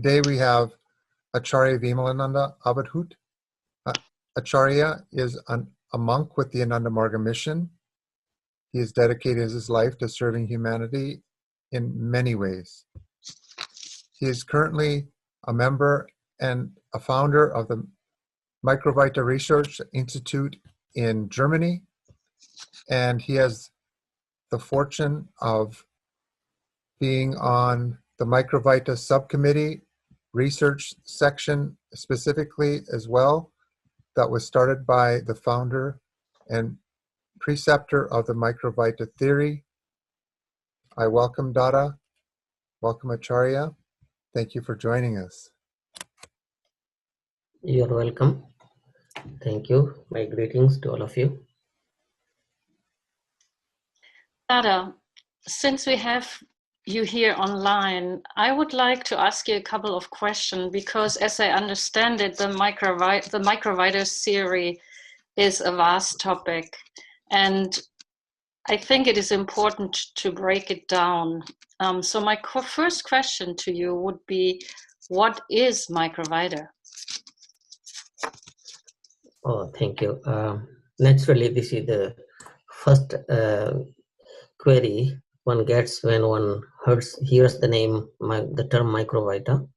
Today we have Acharya Vimalananda Abadhut. Acharya is a monk with the Ananda Marga mission. He has dedicated his life to serving humanity in many ways. He is currently a member and a founder of the Microvita Research Institute in Germany, and he has the fortune of being on the Microvita subcommittee research section specifically as well, that was started by the founder and preceptor of the Microvita theory. I welcome Dada, welcome Acharya. Thank you for joining us. You're welcome. Thank you. My greetings to all of you. Dada, since we have you here online, I would like to ask you a couple of questions because, as I understand it, the microvita theory is a vast topic, and I think it is important to break it down. So my first question to you would be, what is microvita? Oh, thank you. Naturally, this is the first query one gets when one hears the name, the term microvita.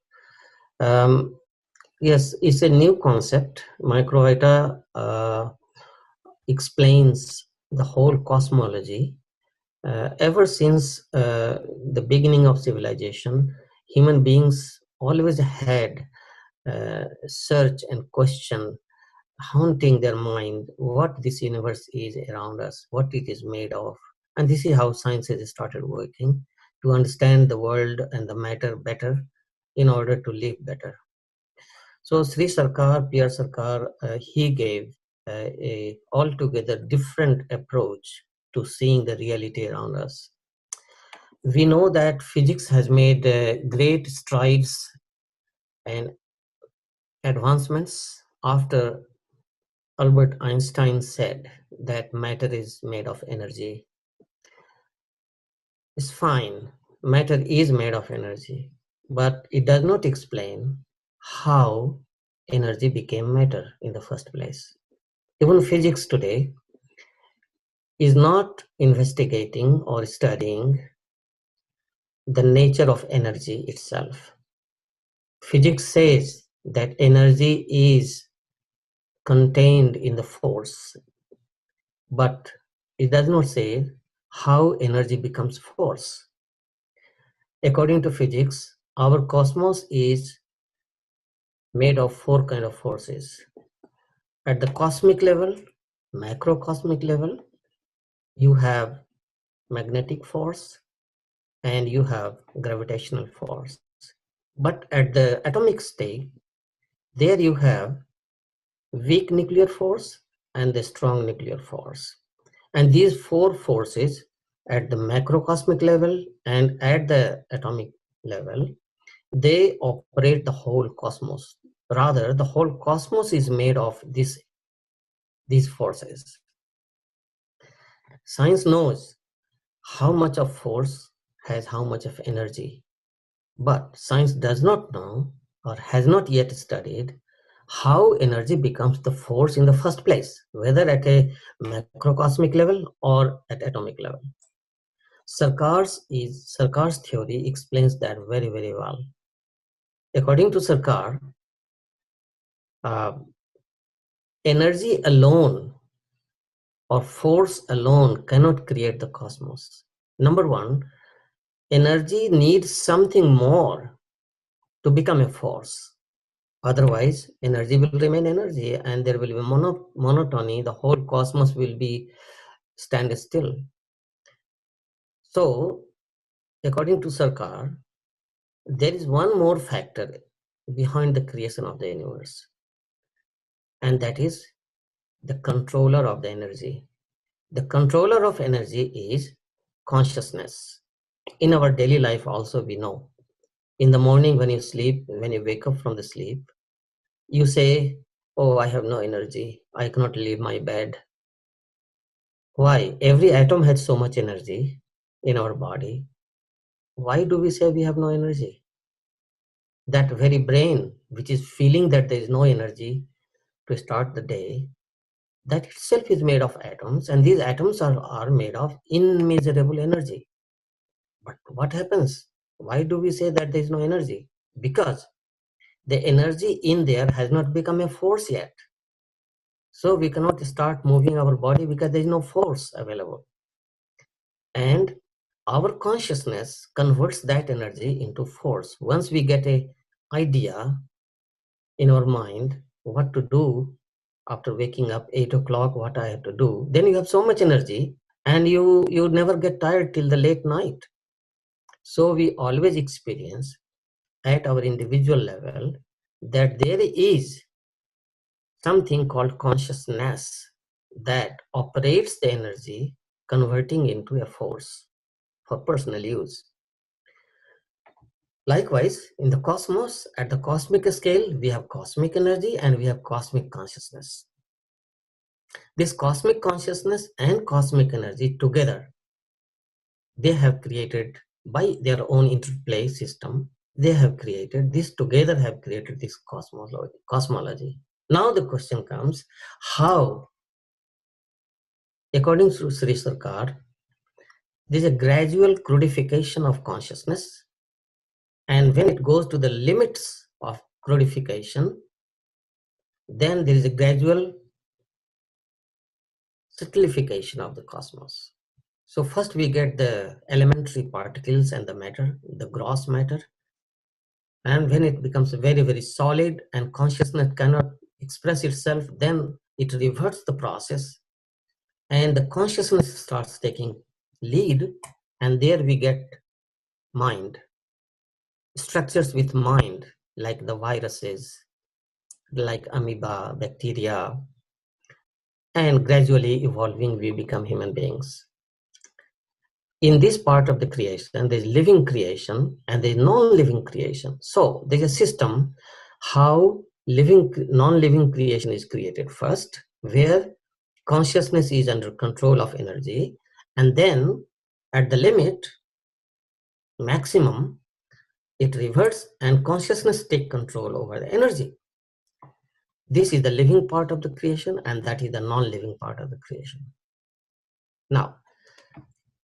Yes, it's a new concept. Microvita explains the whole cosmology. Ever since the beginning of civilization, human beings always had search and question haunting their mind what this universe is around us, what it is made of. And this is how science has started working to understand the world and the matter better in order to live better. So Sri Sarkar, P.R. Sarkar, he gave a altogether different approach to seeing the reality around us. We know that physics has made great strides and advancements after Albert Einstein said that matter is made of energy. It's fine, matter is made of energy, but it does not explain how energy became matter in the first place. Even physics today is not investigating or studying the nature of energy itself. Physics says that energy is contained in the force, but it does not say how energy becomes force. According to physics, our cosmos is made of four kinds of forces. At the cosmic level, macrocosmic level, you have magnetic force and you have gravitational force. But at the atomic state, there you have weak nuclear force and the strong nuclear force. And these four forces at the macrocosmic level and at the atomic level, they operate the whole cosmos. Rather, the whole cosmos is made of these forces. Science knows how much of force has how much of energy, but science does not know or has not yet studied how energy becomes the force in the first place, whether at a macrocosmic level or at atomic level. Sarkar's theory explains that very, very well. According to Sarkar, energy alone or force alone cannot create the cosmos. Number one, energy needs something more to become a force. Otherwise, energy will remain energy and there will be monotony. The whole cosmos will be stand still. So, according to Sarkar, there is one more factor behind the creation of the universe, and that is the controller of the energy. The controller of energy is consciousness. In our daily life also we know, in the morning when you sleep, when you wake up from the sleep, you say, oh, I have no energy, I cannot leave my bed. Why? Every atom has so much energy in our body. Why do we say we have no energy? that very brain which is feeling that there is no energy to start the day, that itself is made of atoms, and these atoms are made of immeasurable energy. But what happens? Why do we say that there is no energy? Because the energy in there has not become a force yet. So we cannot start moving our body because there is no force available. And our consciousness converts that energy into force. Once we get an idea in our mind what to do after waking up 8 o'clock, what I have to do, then you have so much energy and you never get tired till the late night. So we always experience at our individual level that there is something called consciousness that operates the energy, converting into a force for personal use. Likewise, in the cosmos, at the cosmic scale, we have cosmic energy and we have cosmic consciousness. This cosmic consciousness and cosmic energy together, they have created by their own interplay system, they have created this together, have created this cosmology. Now the question comes, how, according to Sri Sarkar, there is a gradual crudification of consciousness, and when it goes to the limits of crudification, then there is a gradual subtlification of the cosmos. So first we get the elementary particles and the matter, the gross matter, and when it becomes very, very solid and consciousness cannot express itself, then it reverts the process and the consciousness starts taking lead, and there we get mind, structures with mind, like the viruses, like amoeba, bacteria, and gradually evolving we become human beings. In this part of the creation, there's living creation and there's non-living creation. So there's a system how living, non-living creation is created first, where consciousness is under control of energy, and then at the limit, maximum, it reverts and consciousness take control over the energy. This is the living part of the creation, and that is the non-living part of the creation. Now,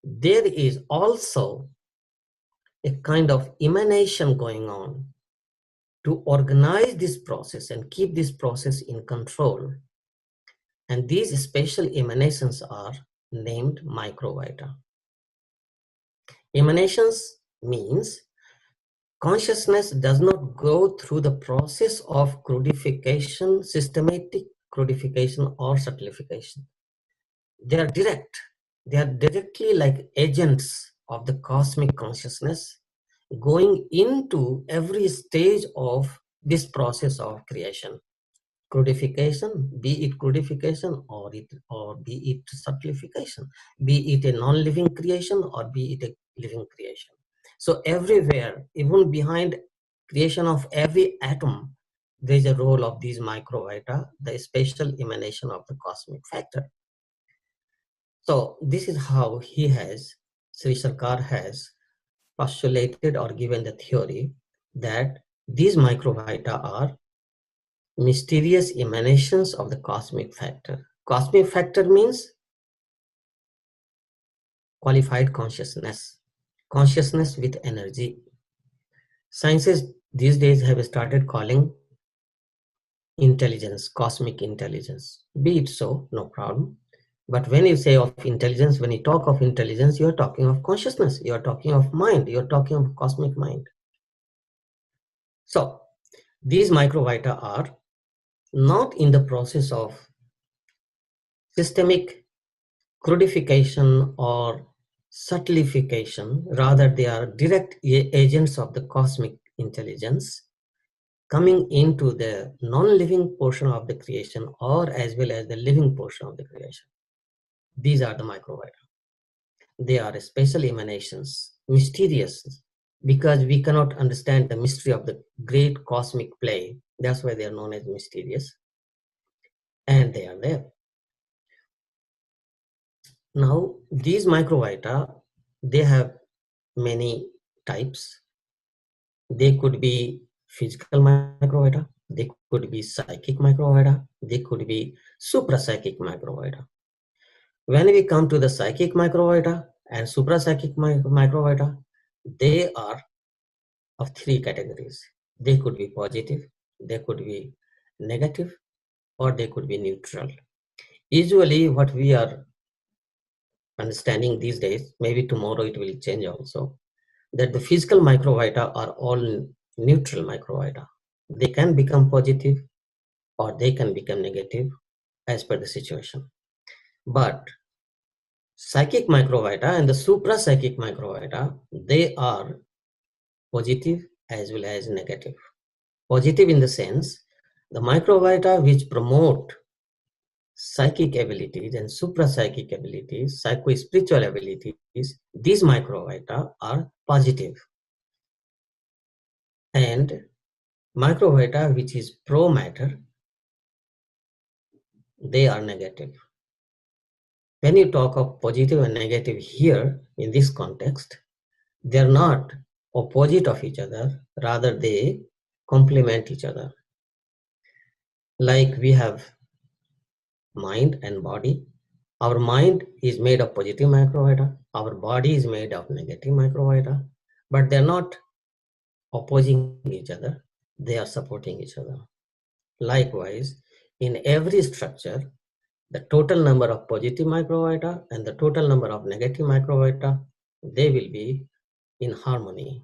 there is also a kind of emanation going on to organize this process and keep this process in control. And these special emanations are named microvita. Emanations means consciousness does not go through the process of crudification, systematic crudification or subtlification. They are direct. They are directly like agents of the cosmic consciousness going into every stage of this process of creation. Crudification, be it crudification or be it subtlification, be it a non-living creation or be it a living creation. So everywhere, even behind creation of every atom, there is a role of these microvita, the special emanation of the cosmic factor. So this is how Sri Sarkar has postulated or given the theory that these microvita are mysterious emanations of the cosmic factor. Cosmic factor means qualified consciousness, consciousness with energy. Sciences these days have started calling intelligence, cosmic intelligence. Be it so, no problem. But when you say of intelligence, when you talk of intelligence, you're talking of consciousness, you're talking of mind, you're talking of cosmic mind. So these microvita are not in the process of systemic crudification or subtlification, rather they are direct agents of the cosmic intelligence coming into the non-living portion of the creation or as well as the living portion of the creation. These are the microvita. They are special emanations, mysterious, because we cannot understand the mystery of the great cosmic play. That's why they are known as mysterious. And they are there. Now, these microvita, they have many types. They could be physical microvita, they could be psychic microvita, they could be suprapsychic microvita. When we come to the psychic microvita and suprapsychic microvita, they are of three categories. They could be positive, they could be negative, or they could be neutral. Usually what we are understanding these days, maybe tomorrow it will change also, that the physical microvita are all neutral microvita. They can become positive or they can become negative as per the situation. But psychic microvita and the suprapsychic microvita, they are positive as well as negative. Positive in the sense, the microvita which promote psychic abilities and suprapsychic abilities, psycho-spiritual abilities, these microvita are positive. And microvita which is pro-matter, they are negative. When you talk of positive and negative here in this context, they are not opposite of each other, rather they complement each other. Like we have mind and body. Our mind is made of positive microvita, our body is made of negative microvita, but they're not opposing each other, they are supporting each other. Likewise, in every structure, the total number of positive microvita and the total number of negative microvita, they will be in harmony.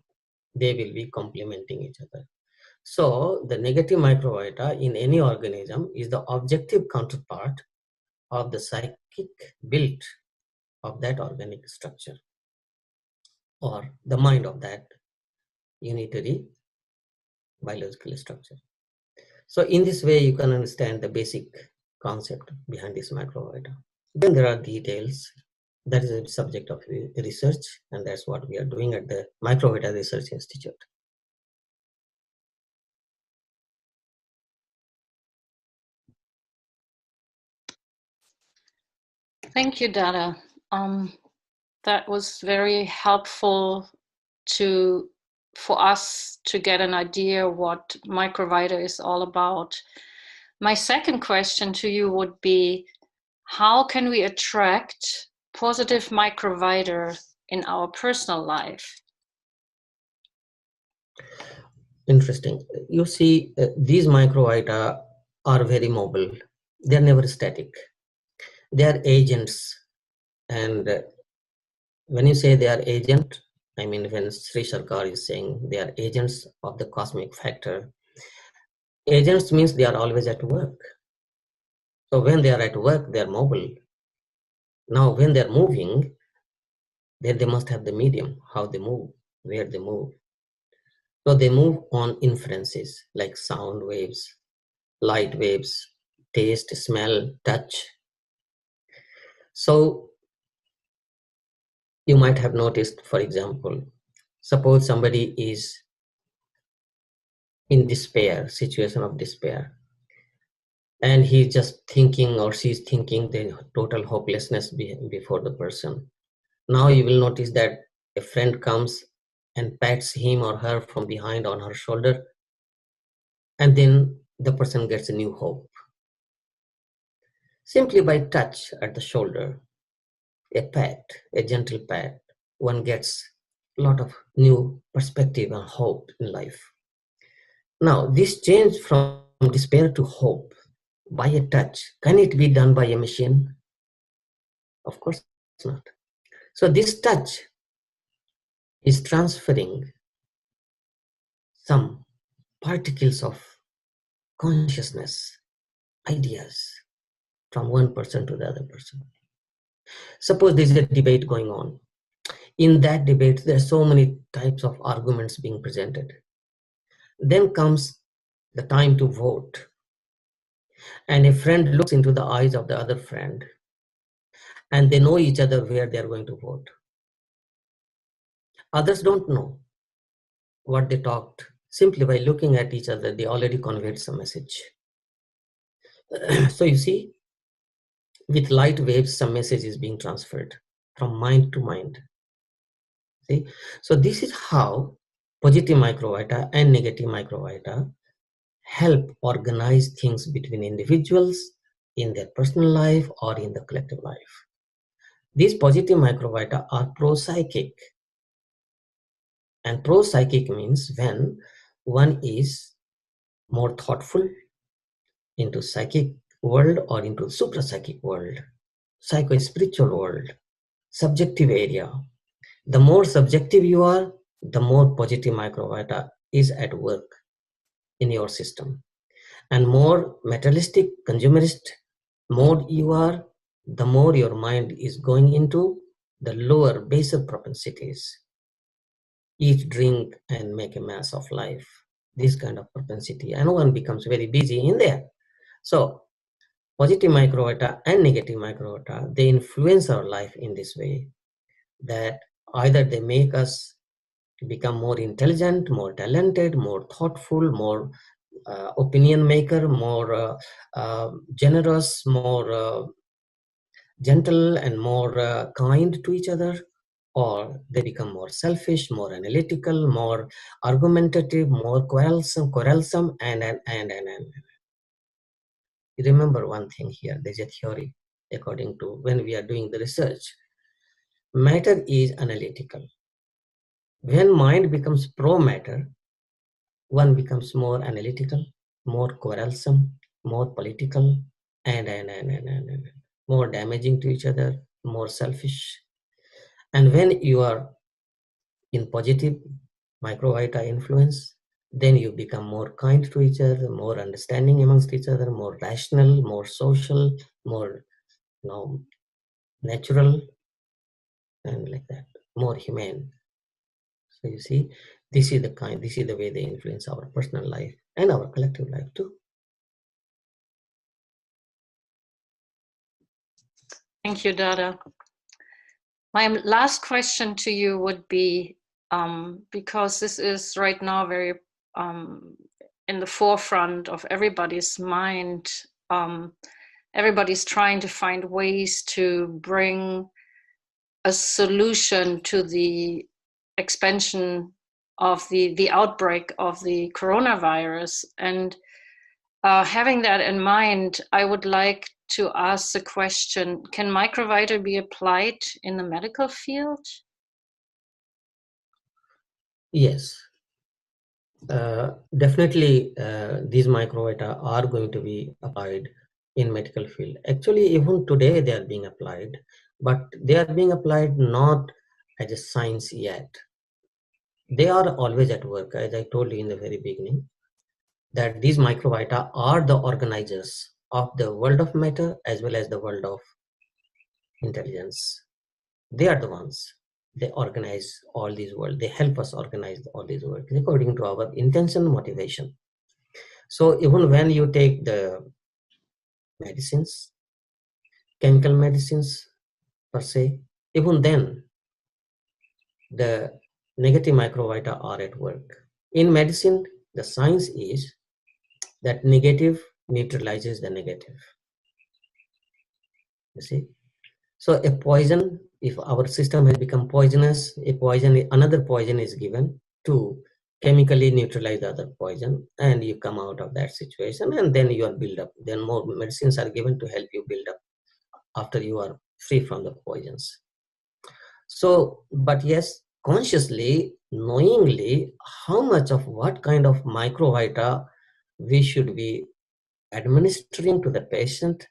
They will be complementing each other. So the negative microvita in any organism is the objective counterpart of the psychic build of that organic structure or the mind of that unitary biological structure. So in this way, you can understand the basic concept behind this microvita. Then there are details. That is a subject of research, and that's what we are doing at the Microvita Research Institute. Thank you, Dada. That was very helpful for us to get an idea what microvita is all about. My second question to you would be, how can we attract positive microvita in our personal life? Interesting. You see, these microvita are very mobile. They're never static. They are agents. And when you say they are agent, I mean, when Sri Sarkar is saying they are agents of the cosmic factor, agents means they are always at work. So when they are at work, they are mobile. Now, when they are moving, then they must have the medium, how they move, where they move. So they move on inferences like sound waves, light waves, taste, smell, touch. So you might have noticed, for example, suppose somebody is in despair, situation of despair, and he's just thinking or she's thinking the total hopelessness before the person. Now you will notice that a friend comes and pats him or her from behind on her shoulder, and then the person gets a new hope. Simply by touch at the shoulder, a pat, a gentle pat, one gets a lot of new perspective and hope in life. Now, this change from despair to hope by a touch, can it be done by a machine? Of course not. So this touch is transferring some particles of consciousness, ideas from one person to the other person. Suppose there's a debate going on. In that debate, there are so many types of arguments being presented. Then comes the time to vote. And a friend looks into the eyes of the other friend, and they know each other where they are going to vote. Others don't know what they talked. Simply by looking at each other, they already conveyed some message. So you see, with light waves, some message is being transferred from mind to mind. See, so this is how positive microvita and negative microvita help organize things between individuals in their personal life or in the collective life. These positive microvita are pro-psychic. And pro-psychic means when one is more thoughtful into psychic world or into supra-psychic world, psycho-spiritual world, subjective area. The more subjective you are, the more positive microvita is at work in your system. And more materialistic, consumerist mode you are, the more your mind is going into the lower baser propensities. Eat, drink, and make a mess of life. This kind of propensity, and one becomes very busy in there. So positive microvita and negative microvita, they influence our life in this way, that either they make us become more intelligent, more talented, more thoughtful, more opinion maker, more generous, more gentle, and more kind to each other, or they become more selfish, more analytical, more argumentative, more quarrelsome, and. Remember one thing here, there's a theory according to when we are doing the research. Matter is analytical. When mind becomes pro-matter, one becomes more analytical, more quarrelsome, more political, and more damaging to each other, more selfish. And when you are in positive microvita influence, then you become more kind to each other, more understanding amongst each other, more rational, more social, more natural, and like that, more humane. So you see, this is the way they influence our personal life and our collective life too. Thank you, Dada. My last question to you would be, because this is right now very in the forefront of everybody's mind, everybody's trying to find ways to bring a solution to the expansion of the outbreak of the coronavirus. And having that in mind, I would like to ask the question, can microvita be applied in the medical field? Yes. Definitely these microvita are going to be applied in medical field. Actually, even today they are being applied, but they are being applied not as a science yet. They are always at work, as I told you in the very beginning, that these microvita are the organizers of the world of matter as well as the world of intelligence. They are the ones. They organize all these worlds. They help us organize all these worlds according to our intention, motivation. So even when you take the medicines, chemical medicines per se, even then the negative microvita are at work. In medicine, the science is that negative neutralizes the negative. You see? So a poison, if our system has become poisonous, another poison is given to chemically neutralize the other poison, and you come out of that situation, and then you are built up. Then more medicines are given to help you build up after you are free from the poisons. So, but yes, consciously, knowingly, how much of what kind of microvita we should be administering to the patient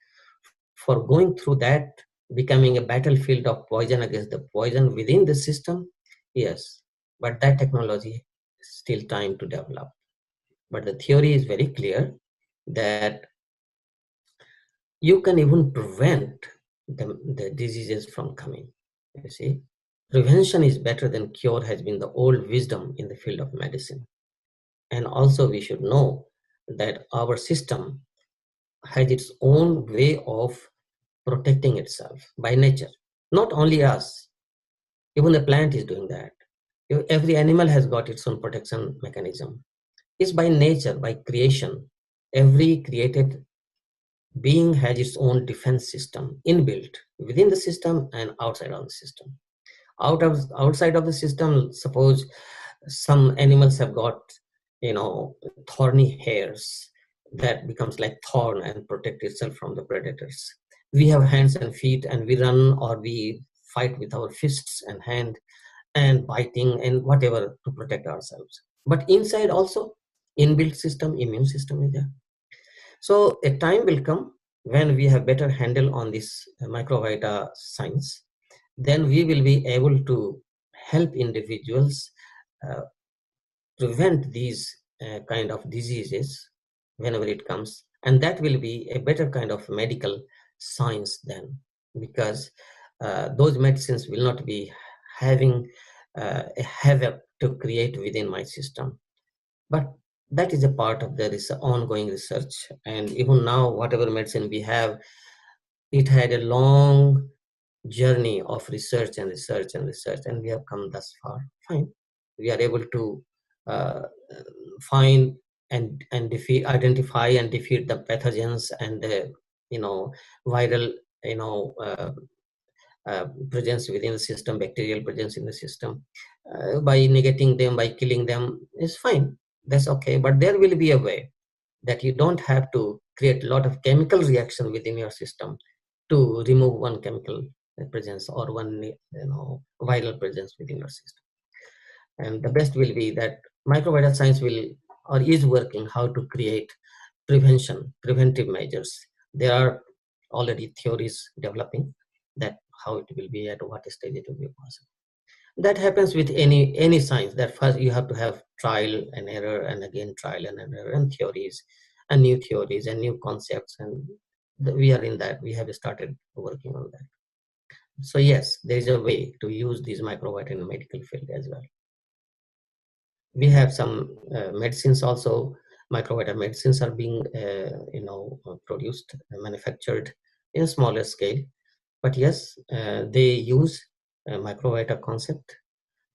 for going through that, becoming a battlefield of poison against the poison within the system, yes, but that technology is still time to develop. But the theory is very clear that you can even prevent the diseases from coming. You see, prevention is better than cure has been the old wisdom in the field of medicine. And also we should know that our system has its own way of protecting itself by nature. Not only us, even the plant is doing that. Every animal has got its own protection mechanism. It's by nature, by creation. Every created being has its own defense system inbuilt within the system and outside of the system. Outside of the system, suppose Some animals have got, thorny hairs that becomes like thorn and protect itself from the predators. We have hands and feet, and we run or we fight with our fists and hand and biting and whatever to protect ourselves. But inside also, inbuilt system, immune system is there. So a time will come when we have better handle on this microvita science, then we will be able to help individuals uh, prevent these kind of diseases whenever it comes, and that will be a better kind of medical science then, because those medicines will not be having a havoc to create within my system. But that is a part of the ongoing research, and even now whatever medicine we have, it had a long journey of research and research and research, and we have come thus far. Fine, we are able to uh, find and defeat, identify and defeat the pathogens and the viral presence within the system, bacterial presence in the system, by negating them, by killing them is fine. That's okay, but there will be a way that you don't have to create a lot of chemical reaction within your system to remove one chemical presence or one viral presence within your system. And the best will be that microbiota science will or is working how to create preventive measures. There are already theories developing that how it will be, at what stage it will be possible. That happens with any science, that first you have to have trial and error and again trial and error and theories and new concepts, and we are in that. We have started working on that. So yes, there is a way to use these microbiota in the medical field as well. We have some medicines also. Microbiota medicines are being produced, manufactured in a smaller scale, but yes, they use microbiota concept.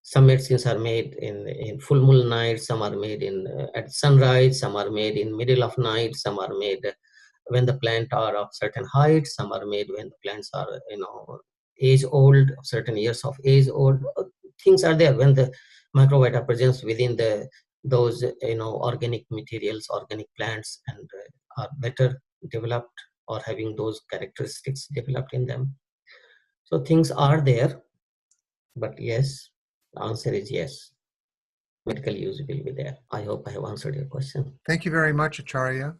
Some medicines are made in full moon night, some are made in at sunrise, some are made in middle of night, some are made when the plant are of certain height, some are made when the plants are age old, certain years of age old. Things are there when the microbiota presence within those organic materials, organic plants, and are better developed or having those characteristics developed in them. So things are there, but yes, the answer is yes. Medical use will be there. I hope I have answered your question. Thank you very much, Acharya.